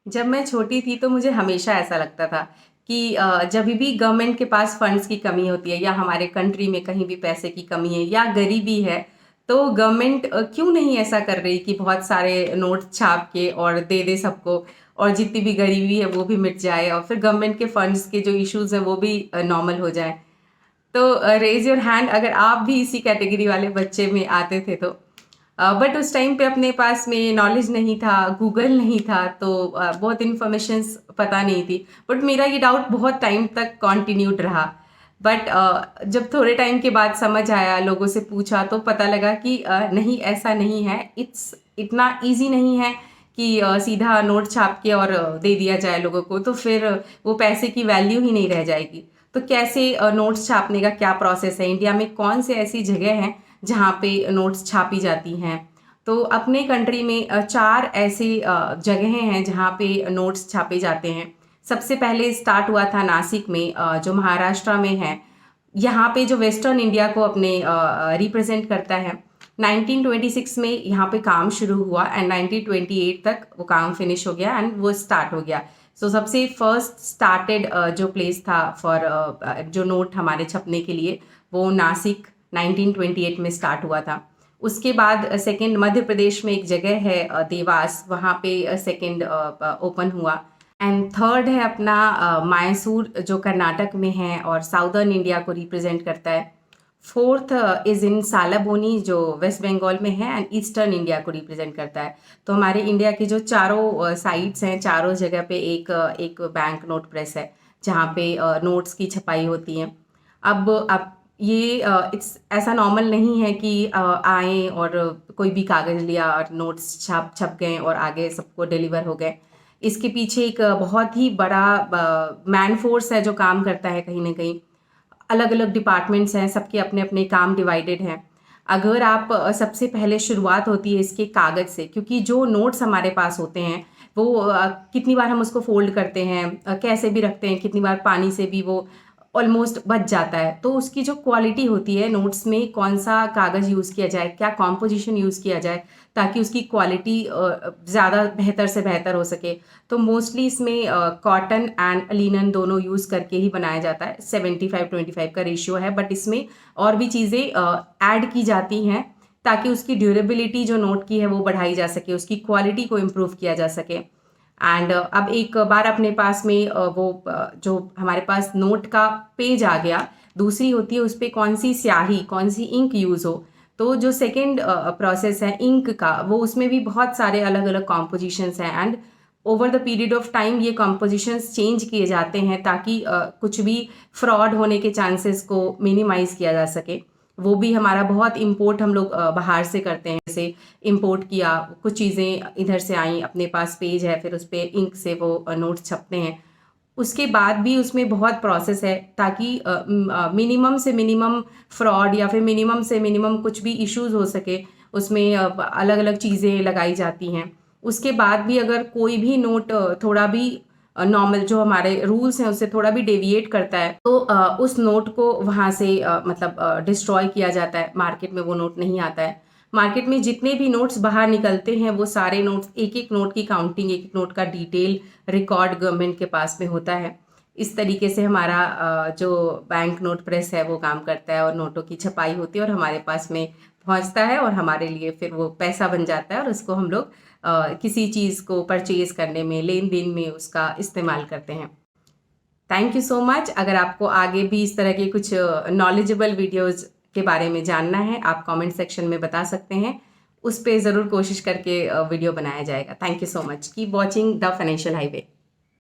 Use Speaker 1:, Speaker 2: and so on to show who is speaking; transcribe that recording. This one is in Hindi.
Speaker 1: जब मैं छोटी थी तो मुझे हमेशा ऐसा लगता था कि जब भी गवर्नमेंट के पास फंड्स की कमी होती है या हमारे कंट्री में कहीं भी पैसे की कमी है या गरीबी है, तो गवर्नमेंट क्यों नहीं ऐसा कर रही कि बहुत सारे नोट छाप के और दे दे सबको, और जितनी भी गरीबी है वो भी मिट जाए और फिर गवर्नमेंट के फंड्स के जो इश्यूज हैं वो भी नॉर्मल हो जाए। तो रेज योर हैंड अगर आप भी इसी कैटेगरी वाले बच्चे में आते थे तो। बट उस टाइम पे अपने पास में नॉलेज नहीं था, गूगल नहीं था, तो बहुत इन्फॉर्मेशंस पता नहीं थी। बट मेरा ये डाउट बहुत टाइम तक कॉन्टिन्यूड रहा। बट जब थोड़े टाइम के बाद समझ आया, लोगों से पूछा, तो पता लगा कि नहीं, ऐसा नहीं है। इतना इजी नहीं है कि सीधा नोट छाप के और दे दिया जाए लोगों को, तो फिर वो पैसे की वैल्यू ही नहीं रह जाएगी। तो कैसे नोट्स छापने का क्या प्रोसेस है, इंडिया में कौन से ऐसी जगह हैं जहाँ पे नोट्स छापी जाती हैं। तो अपने कंट्री में चार ऐसी जगहें हैं जहाँ पे नोट्स छापे जाते हैं। सबसे पहले स्टार्ट हुआ था नासिक में, जो महाराष्ट्र में है। यहाँ पे जो वेस्टर्न इंडिया को अपने रिप्रेजेंट करता है। 1926 में यहाँ पे काम शुरू हुआ एंड 1928 तक वो काम फिनिश हो गया एंड वो स्टार्ट हो गया। सो सबसे फर्स्ट स्टार्टेड जो प्लेस था फॉर जो नोट हमारे छपने के लिए, वो नासिक 1928 में स्टार्ट हुआ था। उसके बाद सेकंड मध्य प्रदेश में एक जगह है देवास, वहाँ पे सेकंड ओपन हुआ। एंड थर्ड है अपना मैसूर, जो कर्नाटक में है और साउदर्न इंडिया को रिप्रेजेंट करता है। फोर्थ इज़ इन सालाबोनी, जो वेस्ट बंगाल में है एंड ईस्टर्न इंडिया को रिप्रेजेंट करता है। तो हमारे इंडिया की जो चारों साइट्स हैं, चारों जगह पे एक बैंक नोट प्रेस है जहाँ पे नोट्स की छपाई होती है। अब ये इट्स ऐसा नॉर्मल नहीं है कि आए और कोई भी कागज़ लिया और नोट्स छप गए और आगे सबको डिलीवर हो गए। इसके पीछे एक बहुत ही बड़ा मैन फोर्स है जो काम करता है कहीं ना कहीं। अलग अलग डिपार्टमेंट्स हैं, सबके अपने अपने काम डिवाइडेड हैं। अगर आप सबसे पहले शुरुआत होती है इसके कागज़ से, क्योंकि जो नोट्स हमारे पास होते हैं वो कितनी बार हम उसको फोल्ड करते हैं, कैसे भी रखते हैं, कितनी बार पानी से भी वो ऑलमोस्ट बच जाता है। तो उसकी जो क्वालिटी होती है, नोट्स में कौन सा कागज़ यूज़ किया जाए, क्या कॉम्पोजिशन यूज़ किया जाए ताकि उसकी क्वालिटी ज़्यादा बेहतर से बेहतर हो सके। तो मोस्टली इसमें कॉटन एंड लिनन दोनों यूज़ करके ही बनाया जाता है। 75-25 का रेशियो है, बट इसमें और भी चीज़ें ऐड की जाती हैं ताकि उसकी ड्यूरेबिलिटी जो नोट की है वो बढ़ाई जा सके, उसकी क्वालिटी को इम्प्रूव किया जा सके। एंड अब एक बार अपने पास में जो हमारे पास नोट का पेज आ गया, दूसरी होती है उस पर कौन सी स्याही, कौन सी इंक यूज़ हो। तो जो सेकेंड प्रोसेस है इंक का, वो उसमें भी बहुत सारे अलग अलग कॉम्पोजिशंस हैं and over the period of time ये कॉम्पोजिशंस चेंज किए जाते हैं ताकि कुछ भी फ्रॉड होने के चांसेस को मिनिमाइज किया जा सके। वो भी हमारा बहुत इम्पोर्ट हम लोग बाहर से करते हैं। जैसे इम्पोर्ट किया, कुछ चीज़ें इधर से आई, अपने पास पेज है, फिर उस पर इंक से वो नोट्स छपते हैं। उसके बाद भी उसमें बहुत प्रोसेस है ताकि मिनिमम से मिनिमम फ्रॉड या फिर मिनिमम से मिनिमम कुछ भी इश्यूज हो सके, उसमें अलग अलग चीज़ें लगाई जाती हैं। उसके बाद भी अगर कोई भी नोट थोड़ा भी नॉर्मल जो हमारे रूल्स हैं उससे थोड़ा भी डेविएट करता है, तो उस नोट को वहाँ से मतलब डिस्ट्रॉय किया जाता है। मार्केट में वो नोट नहीं आता है। मार्केट में जितने भी नोट्स बाहर निकलते हैं वो सारे नोट्स, एक एक नोट की काउंटिंग, एक एक नोट का डिटेल रिकॉर्ड गवर्नमेंट के पास में होता है। इस तरीके से हमारा जो बैंक नोट प्रेस है वो काम करता है और नोटों की छपाई होती है और हमारे पास में पहुंचता है और हमारे लिए फिर वो पैसा बन जाता है और उसको हम लोग किसी चीज़ को परचेज करने में, लेन देन में उसका इस्तेमाल करते हैं। Thank you so much. अगर आपको आगे भी इस तरह के कुछ नॉलेजेबल वीडियोज़ के बारे में जानना है, आप कमेंट सेक्शन में बता सकते हैं। उस पर ज़रूर कोशिश करके वीडियो बनाया जाएगा। Thank you so much. Keep watching the financial highway.